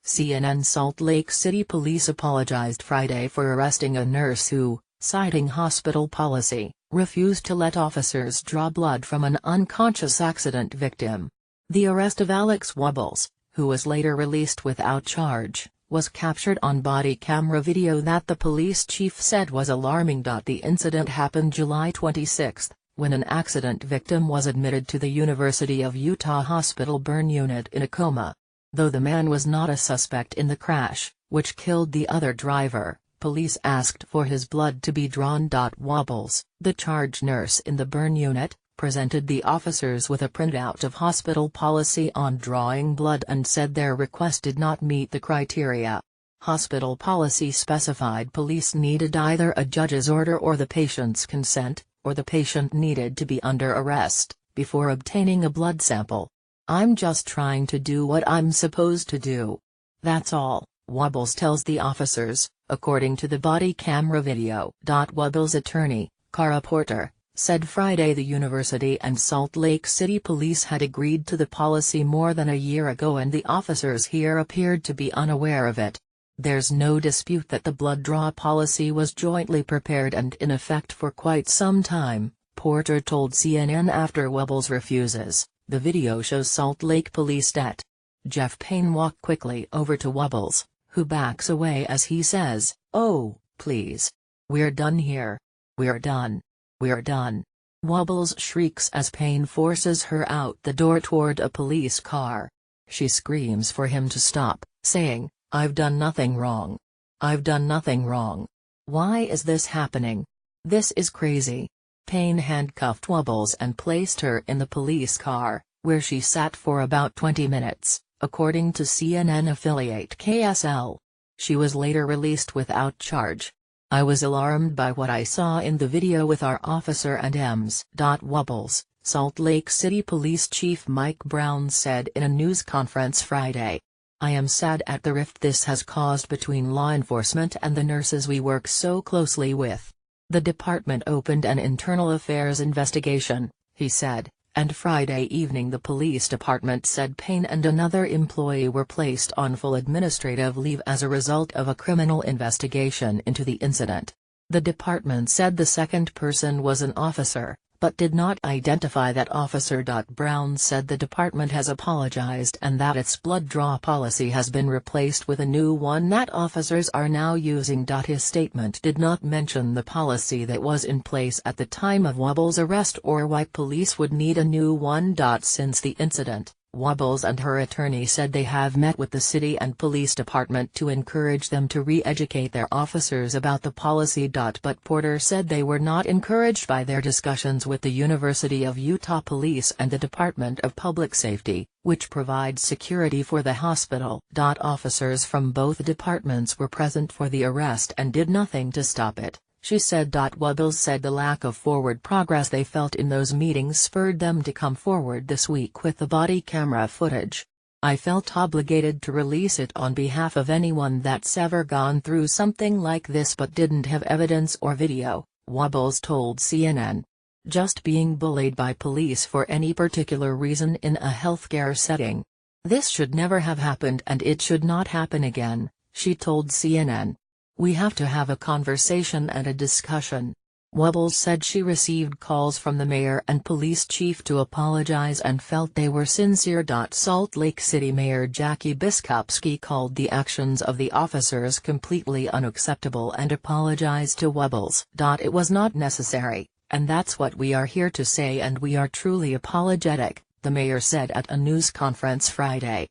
CNN Salt Lake City police apologized Friday for arresting a nurse who, citing hospital policy, refused to let officers draw blood from an unconscious accident victim. The arrest of Alex Wubbels, who was later released without charge, was captured on body camera video that the police chief said was alarming. The incident happened July 26, when an accident victim was admitted to the University of Utah Hospital burn unit in a coma. Though the man was not a suspect in the crash, which killed the other driver, police asked for his blood to be drawn. Wubbels, the charge nurse in the burn unit, presented the officers with a printout of hospital policy on drawing blood and said their request did not meet the criteria. Hospital policy specified police needed either a judge's order or the patient's consent, or the patient needed to be under arrest, before obtaining a blood sample. "I'm just trying to do what I'm supposed to do. That's all," Wubbels tells the officers, according to the body camera video. Wubbels' attorney, Cara Porter, said Friday the university and Salt Lake City police had agreed to the policy more than a year ago and the officers here appeared to be unaware of it. "There's no dispute that the blood draw policy was jointly prepared and in effect for quite some time," Porter told CNN after Wubbels refuses. The video shows Salt Lake Police Det. Jeff Payne walk quickly over to Wubbels, who backs away as he says, "Oh, please. We're done here. We're done. We're done." Wubbels shrieks as Payne forces her out the door toward a police car. She screams for him to stop, saying, "I've done nothing wrong. I've done nothing wrong. Why is this happening? This is crazy." Payne handcuffed Wubbels and placed her in the police car, where she sat for about 20 minutes, according to CNN affiliate KSL. She was later released without charge. "I was alarmed by what I saw in the video with our officer and EMS." Wubbels, Salt Lake City Police Chief Mike Brown said in a news conference Friday. "I am sad at the rift this has caused between law enforcement and the nurses we work so closely with. The department opened an internal affairs investigation," he said, and Friday evening the police department said Payne and another employee were placed on full administrative leave as a result of a criminal investigation into the incident. The department said the second person was an officer, but did not identify that officer. Brown said the department has apologized and that its blood draw policy has been replaced with a new one that officers are now using. His statement did not mention the policy that was in place at the time of Wubbels' arrest or why police would need a new one. Since the incident, Wubbels and her attorney said they have met with the city and police department to encourage them to re-educate their officers about the policy. But Porter said they were not encouraged by their discussions with the University of Utah Police and the Department of Public Safety, which provides security for the hospital. Officers from both departments were present for the arrest and did nothing to stop it, she said. Wubbels said the lack of forward progress they felt in those meetings spurred them to come forward this week with the body camera footage. "I felt obligated to release it on behalf of anyone that's ever gone through something like this but didn't have evidence or video," Wubbels told CNN. "Just being bullied by police for any particular reason in a healthcare setting. This should never have happened and it should not happen again," she told CNN. "We have to have a conversation and a discussion." Wubbels said she received calls from the mayor and police chief to apologize and felt they were sincere. Salt Lake City Mayor Jackie Biskupski called the actions of the officers completely unacceptable and apologized to Wubbels. "It was not necessary, and that's what we are here to say and we are truly apologetic," the mayor said at a news conference Friday.